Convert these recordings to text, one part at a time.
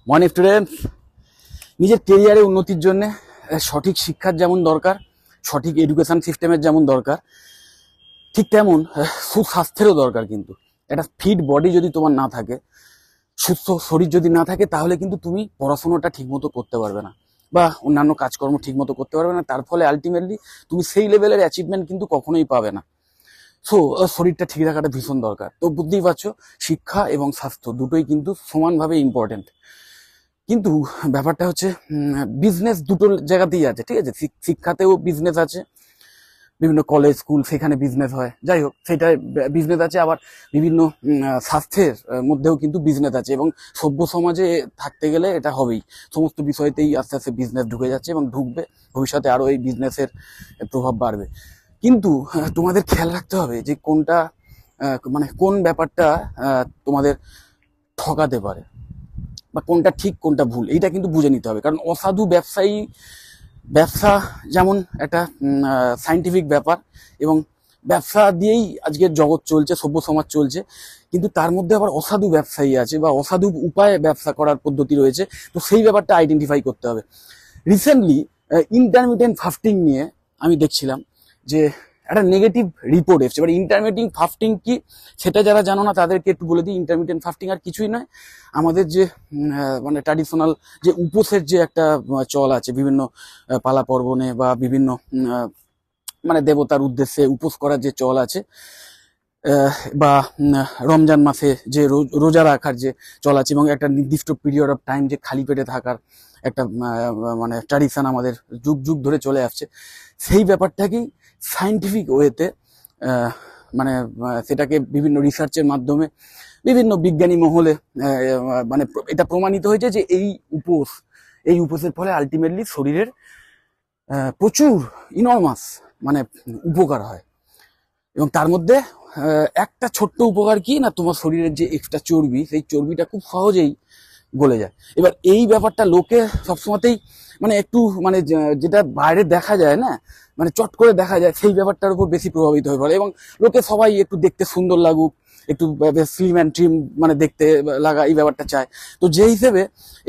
Morning students, নিজের কেরিয়ারে উন্নতির জন্য সঠিক শিক্ষার যেমন দরকার, সঠিক এডুকেশন সিস্টেমের যেমন দরকার, ঠিক তেমন সুস্বাস্থ্যেরও দরকার। কিন্তু একটা ফিট বডি যদি তোমার না থাকে, সুস্থ শরীর যদি না থাকে, তাহলে কিন্তু তুমি পড়াশোনাটা ঠিকমতো করতে পারবে না বা অন্যান্য কাজকর্ম ঠিকমতো করতে পারবে না। তার ফলে আলটিমেটলি তুমি সেই লেভেলের অ্যাচিভমেন্ট কিন্তু কখনোই পাবে না। সো শরীরটা ঠিক রাখাটা ভীষণ দরকার। তো বুঝতেই পারছো, শিক্ষা এবং স্বাস্থ্য দুটোই কিন্তু সমানভাবে ইম্পর্টেন্ট। কিন্তু ব্যাপারটা হচ্ছে বিজনেস দুটো জায়গাতেই আছে, ঠিক আছে? শিক্ষাতেও বিজনেস আছে, বিভিন্ন কলেজ স্কুল সেখানে বিজনেস হয়, যাই হোক সেটা বিজনেস আছে। আবার বিভিন্ন স্বাস্থ্যের মধ্যেও কিন্তু বিজনেস আছে, এবং সভ্য সমাজে থাকতে গেলে এটা হবেই। সমস্ত বিষয়তেই আস্তে আস্তে বিজনেস ঢুকে যাচ্ছে এবং ঢুকবে, ভবিষ্যতে আরও এই বিজনেসের প্রভাব বাড়বে। কিন্তু তোমাদের খেয়াল রাখতে হবে যে কোনটা মানে কোন ব্যাপারটা তোমাদের ঠকাতে পারে, বা কোনটা ঠিক কোনটা ভুল, এইটা কিন্তু বুঝে নিতে হবে। কারণ অসাধু ব্যবসা যেমন একটা সায়েন্টিফিক ব্যাপার, এবং ব্যবসা দিয়েই আজকের জগৎ চলছে, সভ্য সমাজ চলছে। কিন্তু তার মধ্যে আবার অসাধু ব্যবসায়ী আছে, বা অসাধু উপায়ে ব্যবসা করার পদ্ধতি রয়েছে। তো সেই ব্যাপারটা আইডেন্টিফাই করতে হবে। রিসেন্টলি ইন্টারমিটেন্ট ফাস্টিং নিয়ে আমি দেখছিলাম যে একটা নেগেটিভ রিপোর্ট এসছে। এবার ইন্টারমিটেন্ট ফাস্টিং কি সেটা যারা জানো না তাদেরকে একটু বলে দিই। ইন্টারমিটেন্ট ফাস্টিং আর কিছুই নয়, আমাদের যে মানে ট্র্যাডিশনাল যে উপোসের যে একটা চল আছে, বিভিন্ন পালা পর্বণে বা বিভিন্ন মানে দেবতার উদ্দেশ্যে উপোস করার যে চল আছে, বা রমজান মাসে যে রোজা রাখার যে চল আছে, এবং একটা নির্দিষ্ট পিরিয়ড অফ টাইম যে খালি পেটে থাকার একটা মানে ট্র্যাডিশন আমাদের যুগ যুগ ধরে চলে আসছে, সেই ব্যাপারটাকেই সায়েন্টিফিক ওয়েতে মানে সেটাকে বিভিন্ন রিসার্চের মাধ্যমে বিভিন্ন বিজ্ঞানী মহলে মানে এটা প্রমাণিত হয়েছে যে এই উপোসের ফলে আলটিমেটলি শরীরের প্রচুর ইনরমাস মানে উপকার হয়। এবং তার মধ্যে একটা ছোট্ট উপকার কি না, তোমার শরীরের যে এক্সট্রা চর্বি, সেই চর্বিটা খুব সহজেই গলে যায়। এবার এই ব্যাপারটা লোকে সবসময়তেই মানে একটু মানে যেটা বাইরে দেখা যায় না, মানে চট করে দেখা যায়, সেই ব্যাপারটার উপর বেশি প্রভাবিত হয়ে পড়ে। এবং লোকে সবাই একটু দেখতে সুন্দর লাগুক, একটু স্লিম অ্যান্ড ট্রিম মানে দেখতে লাগা, এই ব্যাপারটা চায়। তো যে হিসেবে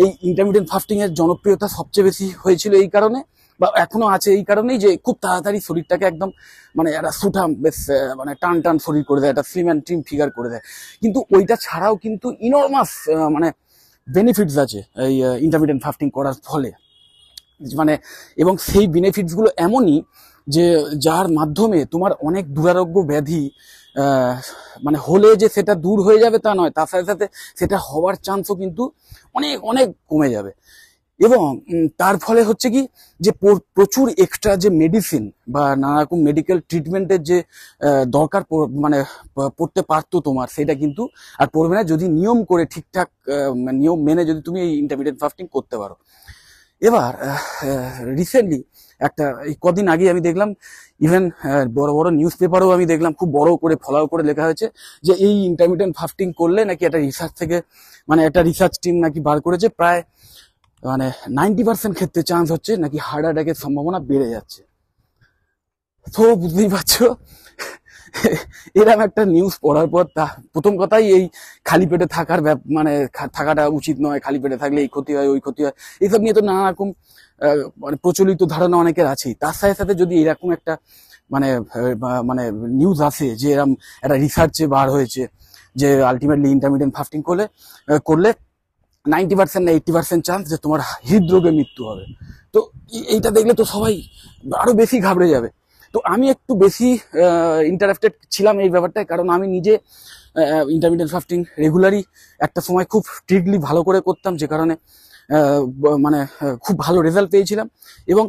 এই ইন্টারমিটেন্ট ফাস্টিং এর জনপ্রিয়তা সবচেয়ে বেশি হয়েছিল এই কারণে, বা এখনো আছে এই কারণেই, যে খুব তাড়াতাড়ি শরীরটাকে একদম মানে একটা সুঠাম বেশ মানে টান টান শরীর করে দেয়, একটা স্লিম অ্যান্ড ট্রিম ফিগার করে দেয়। কিন্তু ওইটা ছাড়াও কিন্তু ইনরমাস মানে বেনিফিটস আছে এই ইন্টারমিটেন্ট ফাস্টিং করার ফলে। মানে এবং সেই বেনিফিটসগুলো এমনই যে যার মাধ্যমে তোমার অনেক দুরারোগ্য ব্যাধি মানে হলে যে সেটা দূর হয়ে যাবে তা নয়, তার সাথে সাথে সেটা হওয়ার চান্সও কিন্তু অনেক অনেক কমে যাবে। এবং তার ফলে হচ্ছে কি, যে প্রচুর এক্সট্রা যে মেডিসিন বা নানা রকম মেডিকেল ট্রিটমেন্টের যে দরকার মানে পড়তে পারতো তোমার, সেটা কিন্তু আর পড়বে না যদি নিয়ম করে ঠিকঠাক নিয়ম মেনে যদি তুমি এই ইন্টারমিটেন্ট ফাস্টিং করতে পারো। এবার রিসেন্টলি এই কদিন আগে আমি দেখলাম, ইভেন বড় বড় নিউজ পেপারেও আমি দেখলাম, খুব বড় করে ফলাও করে লেখা হয়েছে যে এই ইন্টারমিটেন্ট ফাস্টিং করলে নাকি একটা রিসার্চ থেকে মানে একটা রিসার্চ টিম নাকি বার করেছে, প্রায় মানে 90% ক্ষেত্রে চান্স হচ্ছে নাকি হার্ট অ্যাটাকের সম্ভাবনা বেড়ে যাচ্ছে। তো বুঝতেই পারছো, এরকম একটা নিউজ পড়ার পর প্রথম কথাই এই খালি পেটে থাকার মানে থাকাটা উচিত নয়, খালি পেটে থাকলে এই ক্ষতি হয় ওই ক্ষতি হয়, এইসব নিয়ে তো নানা রকম মানে প্রচলিত ধারণা অনেকের আছেই। তার সাথে সাথে যদি এরকম একটা মানে মানে নিউজ আসে যে এরকম একটা রিসার্চে বার হয়েছে যে আলটিমেটলি ইন্টারমিটেন্ট ফাস্টিং করলে 90% না 80% চান্স যে তোমার হৃদরোগে মৃত্যু হবে, তো এইটা দেখলে তো সবাই আরো বেশি ঘাবড়ে যাবে। তো আমি একটু বেশি ইন্টারেস্টেড ছিলাম এই ব্যাপারটায়, কারণ আমি নিজে ইন্টারমিটেন্ট ফাস্টিং রেগুলারই একটা সময় খুব স্ট্রিক্টলি ভালো করে করতাম, যে কারণে মানে খুব ভালো রেজাল্ট পেয়েছিলাম। এবং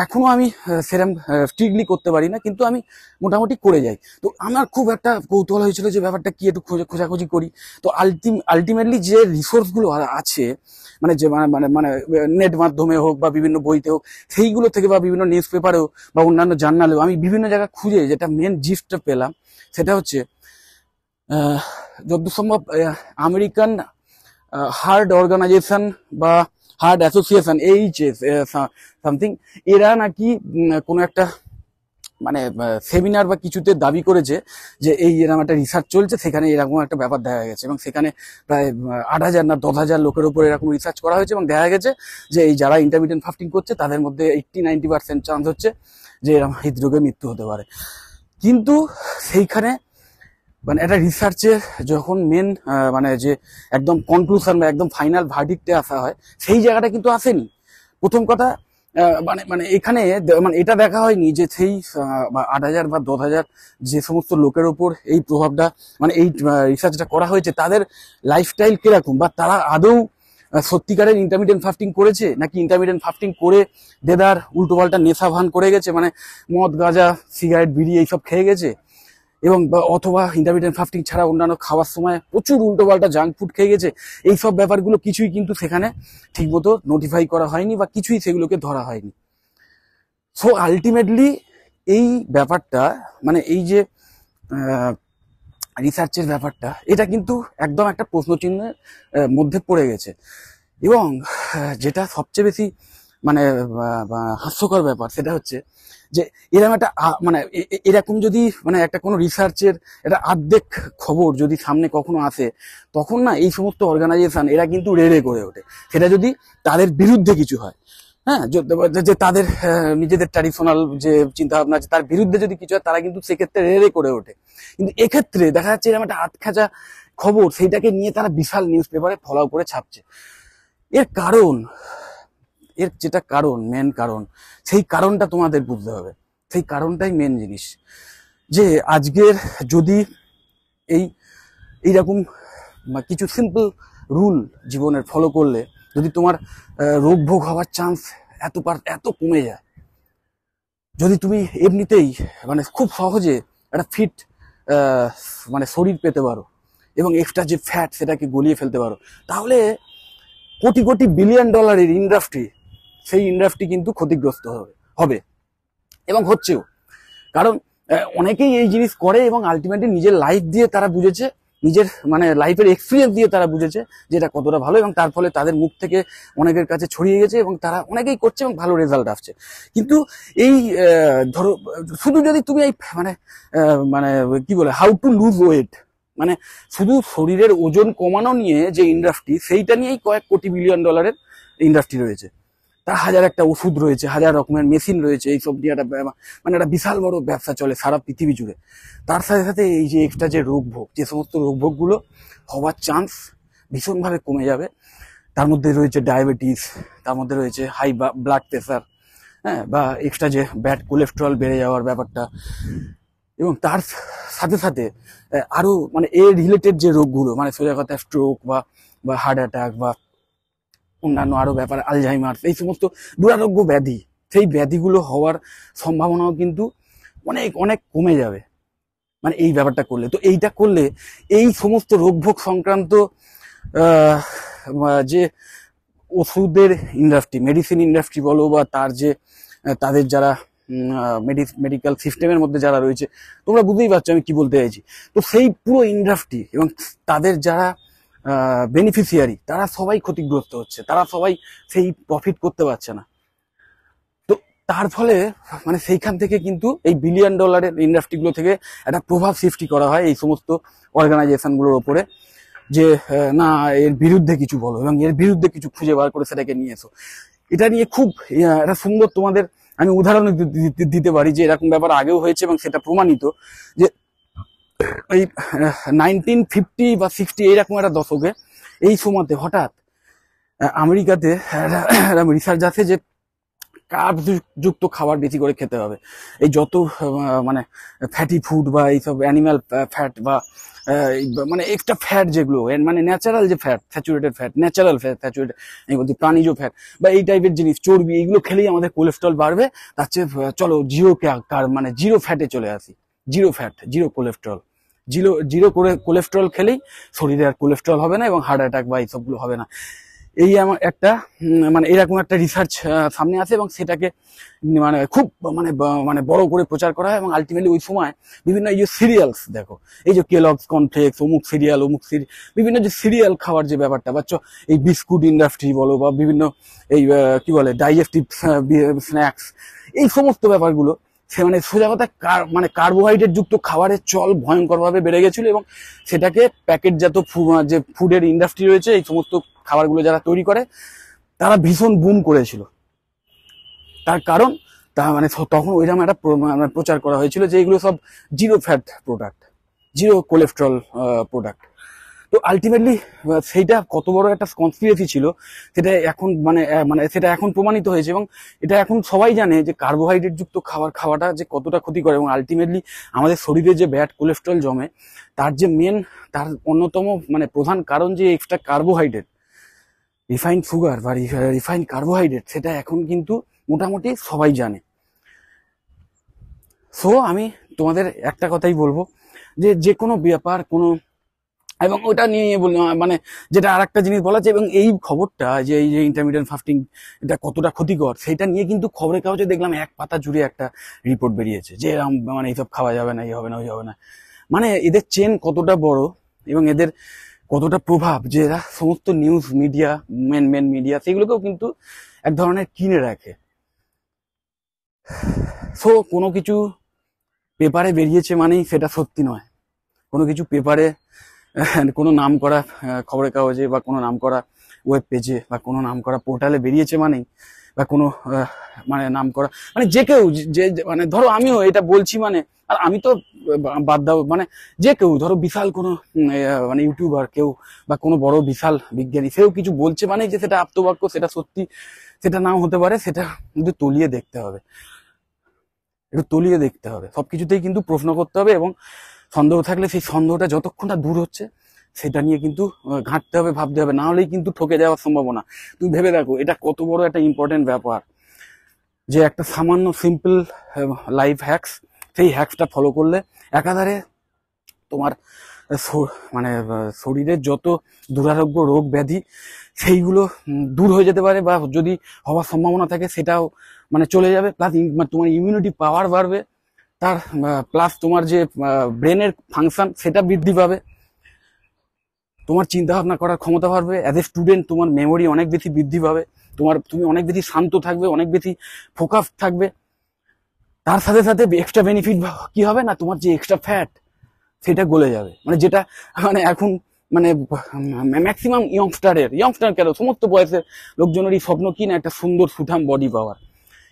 এখনো আমি সেরকম স্ট্রিক্টলি করতে পারি না, কিন্তু আমি মোটামুটি করে যাই। তো আমার খুব একটা কৌতূহল হয়েছিল যে ব্যাপারটা কি, একটু খোঁজাখুঁজি করি। তো আলটিমেটলি যে রিসোর্সগুলো আছে, মানে যে মানে মানে নেট মাধ্যমে হোক বা বিভিন্ন বইতে হোক, সেইগুলো থেকে বা বিভিন্ন নিউজ পেপারেও বা অন্যান্য জার্নালেও আমি বিভিন্ন জায়গায় খুঁজে যেটা মেন জিস্টটা পেলাম, সেটা হচ্ছে যত সম্ভব আমেরিকান হার্ট অর্গানাইজেশন বা হার্ট অ্যাসোসিয়েশন, এইচএস সামথিং, এরা নাকি কোনো একটা মানে সেমিনার বা কিছুতে দাবি করেছে যে এই এরকম একটা রিসার্চ চলছে, সেখানে এরকম একটা ব্যাপার দেখা গেছে, এবং সেখানে প্রায় 8,000 না 10,000 লোকের উপর এরকম রিসার্চ করা হয়েছে, এবং দেখা গেছে যে এই যারা ইন্টারমিডিয়েন্ট ফাস্টিং করছে তাদের মধ্যে 80-90% চান্স হচ্ছে যে এরকম হৃদরোগে মৃত্যু হতে পারে। কিন্তু সেইখানে মানে একটা রিসার্চের যখন মেন মানে যে একদম কনক্লুশন বা একদম ফাইনাল ভার্ডিক্টে আসা হয়, সেই জায়গাটা কিন্তু আসেনি। প্রথম কথা মানে মানে এখানে মানে এটা দেখা হয়নি যে সেই 8,000 বা 10,000 যে সমস্ত লোকের ওপর এই প্রভাবটা মানে এই রিসার্চটা করা হয়েছে তাদের লাইফস্টাইল কিরকম, বা তারা আদৌ সত্যিকারের ইন্টারমিডিয়েন্ট ফাস্টিং করেছে, নাকি ইন্টারমিডিয়েন্ট ফাস্টিং করে দেদার উল্টোপাল্টা নেশা ভান করে গেছে, মানে মদ গাঁজা সিগারেট বিড়ি এইসব খেয়ে গেছে, এবং অথবা ইন্টারমিডিয়েন্ট ফাস্টিং ছাড়া অন্যান্য খাওয়ার সময় প্রচুর উল্টোপাল্টা জাঙ্ক ফুড খেয়ে গেছে। এই সব ব্যাপারগুলো কিছুই কিন্তু সেখানে ঠিকমতো নোটিফাই করা হয়নি বা কিছুই সেগুলোকে ধরা হয়নি। সো আলটিমেটলি এই ব্যাপারটা মানে এই যে রিসার্চের ব্যাপারটা, এটা কিন্তু একদম একটা প্রশ্নচিহ্নের মধ্যে পড়ে গেছে। এবং যেটা সবচেয়ে বেশি মানে হাস্যকর ব্যাপার সেটা হচ্ছে যে এরকম একটা মানে এরকম যদি মানে একটা কোনো রিসার্চের একটা আর্ধেক খবর যদি সামনে কখনো আসে, তখন না এই সমস্ত অর্গানাইজেশন এরা কিন্তু রেড়ে করে ওঠে, সেটা যদি তাদের বিরুদ্ধে কিছু হয়। হ্যাঁ, যে তাদের নিজেদের ট্র্যাডিশনাল যে চিন্তা ভাবনা আছে তার বিরুদ্ধে যদি কিছু হয়, তারা কিন্তু সেক্ষেত্রে রেড়ে করে ওঠে। কিন্তু এক্ষেত্রে দেখা যাচ্ছে এরকম একটা হাতখাঁচা খবর, সেইটাকে নিয়ে তারা বিশাল নিউজ পেপারে ফলাও করে ছাপছে। এর কারণ, এর যেটা কারণ, মেন কারণ, সেই কারণটা তোমাদের বুঝতে হবে। সেই কারণটাই মেন জিনিস, যে আজকের যদি এইরকম কিছু সিম্পল রুল জীবনের ফলো করলে যদি তোমার রোগ ভোগ হওয়ার চান্স এত কমে যায়, যদি তুমি এমনিতেই মানে খুব সহজে একটা ফিট মানে শরীর পেতে পারো এবং এক্সট্রা যে ফ্যাট সেটাকে গলিয়ে ফেলতে পারো, তাহলে কোটি কোটি বিলিয়ন ডলারের ইন্ডাস্ট্রি, সেই ইন্ডাস্ট্রি কিন্তু ক্ষতিগ্রস্ত হবে এবং হচ্ছেও। কারণ অনেকেই এই জিনিস করে এবং আলটিমেটলি নিজের লাইফ দিয়ে তারা বুঝেছে, নিজের মানে লাইফের এক্সপিরিয়েন্স দিয়ে তারা বুঝেছে যে এটা কতটা ভালো, এবং তার ফলে তাদের মুখ থেকে অনেকের কাছে ছড়িয়ে গেছে এবং তারা অনেকেই করছে এবং ভালো রেজাল্ট আসছে। কিন্তু এই ধরো শুধু যদি তুমি এই মানে মানে কি বলে হাউ টু লুজ ওয়েট, মানে শুধু শরীরের ওজন কমানো নিয়ে যে ইন্ডাস্ট্রি, সেইটা নিয়েই কয়েক কোটি বিলিয়ন ডলারের ইন্ডাস্ট্রি রয়েছে। তার হাজার একটা ওষুধ রয়েছে, হাজার রকমের মেশিন রয়েছে, এইসব নিয়ে একটা মানে একটা বিশাল বড় ব্যবসা চলে সারা পৃথিবী জুড়ে। তার সাথে সাথে এই যে এক্সট্রা যে রোগভোগ, যে সমস্ত রোগভোগগুলো হওয়ার চান্স ভীষণভাবে কমে যাবে, তার মধ্যে রয়েছে ডায়াবেটিস, তার মধ্যে রয়েছে হাই ব্লাড প্রেশার, হ্যাঁ, বা এক্সট্রা যে ব্যাড কোলেস্টেরল বেড়ে যাওয়ার ব্যাপারটা, এবং তার সাথে সাথে আরো মানে এর রিলেটেড যে রোগগুলো, মানে সোজা কথা স্ট্রোক বা হার্ট অ্যাটাক বা অন্যান্য আরো ব্যাপার, আলঝাইমার, এই সমস্ত দুরারোগ্য ব্যাধি, সেই ব্যাধিগুলো হওয়ার সম্ভাবনাও কিন্তু অনেক অনেক কমে যাবে মানে এই ব্যাপারটা করলে। তো এইটা করলে এই সমস্ত রোগভোগ সংক্রান্ত যে ওষুধের ইন্ডাস্ট্রি, মেডিসিন ইন্ডাস্ট্রি বলো, বা তার যে তাদের যারা মেডিকেল সিস্টেমের মধ্যে যারা রয়েছে, তোমরা বুঝতেই পারছো আমি কি বলতে চাইছি। তো সেই পুরো ইন্ডাস্ট্রি এবং তাদের যারা বেনিফিশিয়ারি, তারা সবাই ক্ষতিগ্রস্ত হচ্ছে, তারা সবাই সেই প্রফিট করতে পারছে না। তো তার ফলে মানে সেইখান থেকে কিন্তু এই বিলিয়ন ডলারের ইন্ডাস্ট্রিগুলো থেকে একটা প্রভাব সৃষ্টি করা হয় এই সমস্ত অর্গানাইজেশনগুলোর ওপরে, যে না এর বিরুদ্ধে কিছু বলো এবং এর বিরুদ্ধে কিছু খুঁজে বার করে সেটাকে নিয়ে এসো। এটা নিয়ে খুব একটা সুন্দর তোমাদের আমি উদাহরণ দিতে পারি যে এরকম ব্যাপার আগেও হয়েছে এবং সেটা প্রমাণিত, যে এই 1950 বা 60 এইরকম একটা দশকে এই সময়তে হঠাৎ আমেরিকাতে রিসার্চ আছে যে কার্বস যুক্ত খাবার বেশি করে খেতে হবে। এই যত মানে ফ্যাটি ফুড বা এইসব অ্যানিম্যাল ফ্যাট বা মানে এক্সট্রা ফ্যাট যেগুলো মানে ন্যাচারাল যে fat, saturated fat, natural fat, saturated এই বলছি প্রাণীজ ফ্যাট বা এই টাইপের জিনিস, চর্বি, এইগুলো খেলেই আমাদের কোলেস্ট্রল বাড়বে। তার চেয়ে চলো মানে জিরো ফ্যাটে চলে আসি, zero fat, zero cholesterol, zero করে কোলেস্ট্রল খেলেই শরীরে আর কোলেস্ট্রল হবে না এবং হার্ট অ্যাটাক বা এইসবগুলো হবে না। এই আমার একটা মানে এরকম একটা রিসার্চ সামনে আসে এবং সেটাকে মানে খুব মানে বড় করে প্রচার করা হয়। এবং আলটিমেটলি ওই সময় বিভিন্ন এই যে সিরিয়ালস দেখো, এই যে কেলগস কর্নফ্লেক্স, অমুক সিরিয়াল, বিভিন্ন যে সিরিয়াল খাওয়ার যে ব্যাপারটা, বা এই বিস্কুট ইন্ডাস্ট্রি বলো বা বিভিন্ন এই কি বলে ডাইজেস্টিভ স্ন্যাক্স, এই সমস্ত ব্যাপারগুলো সে মানে সোজা কথা মানে কার্বোহাইড্রেট যুক্ত খাবারের চল ভয়ঙ্করভাবে বেড়ে গেছিল, এবং সেটাকে প্যাকেটজাত যে ফুডের ইন্ডাস্ট্রি রয়েছে, এই সমস্ত খাবারগুলো যারা তৈরি করে তারা ভীষণ বুম করেছিল। তার কারণ মানে তখন ওইরকম একটা প্রচার করা হয়েছিল যে এগুলো সব zero fat product, zero cholesterol product. তো আলটিমেটলি সেইটা কত বড় একটা কনস্পিরেসি ছিল সেটা এখন মানে সেটা এখন প্রমাণিত হয়েছে, এবং এটা এখন সবাই জানে যে কার্বোহাইড্রেট যুক্ত খাবার খাওয়াটা যে কতটা ক্ষতিকর, এবং আলটিমেটলি আমাদের শরীরে যে ব্যাড কোলেস্ট্রল জমে তার অন্যতম মানে প্রধান কারণ যে এক্সট্রা কার্বোহাইড্রেট, রিফাইন্ড সুগার বা রিফাইন্ড কার্বোহাইড্রেট, সেটা এখন কিন্তু মোটামুটি সবাই জানে। সো আমি তোমাদের একটা কথাই বলবো যে কোনো ব্যাপার এবং ওটা নিয়ে মানে যেটা আর একটা জিনিস বলা যায়, এবং এই খবরটা যে এই যে ইন্টারমিডিয়েট ফাস্টিং এটা কতটা ক্ষতিকর সেটা নিয়ে কিন্তু খবরের কাগজে দেখলাম এক পাতা জুড়ে একটা রিপোর্ট বেরিয়েছে যে মানে এইসব খাওয়া যাবে না, এই হবে না, ওই হবে না। মানে এদের চেন কতটা বড় এবং এদের কতটা প্রভাব যে এরা সমস্ত নিউজ মিডিয়া মেন মিডিয়া সেগুলোকেও কিন্তু এক ধরনের কিনে রাখে। সো কোনো কিছু পেপারে বেরিয়েছে মানেই সেটা সত্যি নয়, কোনো কিছু পেপারে কোনো নাম করা খবরের কাগজে বা কোনো নাম করা ওয়েব পেজে বা কোনো নাম করা পোর্টালে বেরিয়েছে মানেই, বা কোনো মানে নাম করা মানে যে কেউ যে মানে ধরো আমিও এটা বলছি মানে, আর আমি তো বাদ দাও মানে যে কেউ ধরো বিশাল কোনো মানে ইউটিউবার কেউ বা কোনো বড় বিশাল বিজ্ঞানী সেও কিছু বলছে মানে যে সেটা আপ্তবাক্য, সেটা সত্যি সেটা নাও হতে পারে, সেটা কিন্তু তলিয়ে দেখতে হবে, একটু তলিয়ে দেখতে হবে, সবকিছুতেই কিন্তু প্রশ্ন করতে হবে, এবং সন্দেহ থাকলে সেই সন্দেহটা যতক্ষণ না দূর হচ্ছে সেটা নিয়ে কিন্তু ঘাঁটতে হবে, ভাবতে হবে, না হলেই কিন্তু ঠকে যাওয়ার সম্ভাবনা। তুমি ভেবে দেখো এটা কত বড় একটা ইম্পর্টেন্ট ব্যাপার যে একটা সামান্য সিম্পল লাইফ হ্যাকস, সেই হ্যাকসটা ফলো করলে একাধারে তোমার মানে শরীরের যত দুরারোগ্য রোগ ব্যাধি সেইগুলো দূর হয়ে যেতে পারে, বা যদি হওয়ার সম্ভাবনা থাকে সেটাও মানে চলে যাবে, প্লাস তোমার ইমিউনিটি পাওয়ার বাড়বে, তার প্লাস তোমার যে ব্রেনের ফাংশন সেটা বৃদ্ধি পাবে, তোমার চিন্তা ভাবনা করার ক্ষমতা বাড়বে, অ্যাজ এ স্টুডেন্ট তোমার মেমোরি অনেক বেশি বৃদ্ধি পাবে, তুমি অনেক বেশি শান্ত থাকবে, অনেক বেশি ফোকাস থাকবে। তার সাথে সাথে এক্সট্রা বেনিফিট কি হবে না, তোমার যে এক্সট্রা ফ্যাট সেটা গলে যাবে, মানে যেটা মানে এখন মানে ম্যাক্সিমাম ইয়ংস্টার কেন সমস্ত বয়সের লোকজনেরই স্বপ্ন কি না একটা সুন্দর সুঠাম বডি পাওয়ার,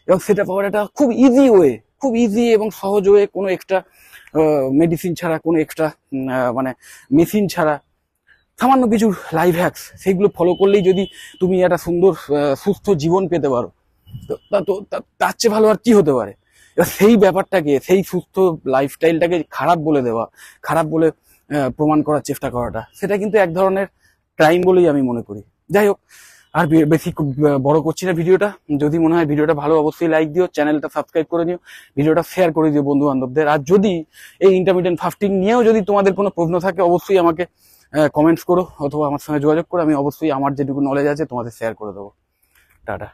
এবং সেটা পাওয়ার একটা খুব ইজি এবং সহজ ওয়ে, কোনো এক্সট্রা মেডিসিন ছাড়া, কোনো এক্সট্রা মানে মেশিন ছাড়া, সামান্য কিছু লাইফ হ্যাকস সেইগুলো ফলো করলেই যদি তুমি একটা সুন্দর সুস্থ জীবন পেতে পারো, তো তার চেয়ে ভালো আর কি হতে পারে। এবার সেই ব্যাপারটাকে, সেই সুস্থ লাইফস্টাইলটাকে খারাপ বলে প্রমাণ করার চেষ্টা করাটা, সেটা কিন্তু এক ধরনের ক্রাইম বলেই আমি মনে করি। যাই হোক, আর বেশি বড় করছি না ভিডিওটা। যদি মনে হয় ভিডিওটা ভালো অবশ্যই লাইক দিও, চ্যানেলটা সাবস্ক্রাইব করে নিও, ভিডিওটা শেয়ার করে দিও বন্ধু বান্ধবদের। আর যদি এই ইন্টারমিডিয়েট ফাস্টিং নিয়েও যদি তোমাদের কোনো প্রশ্ন থাকে অবশ্যই আমাকে কমেন্টস করো অথবা আমার সঙ্গে যোগাযোগ করো, আমি অবশ্যই আমার যেটুকু নলেজ আছে তোমাদের শেয়ার করে দেবো। টাটা।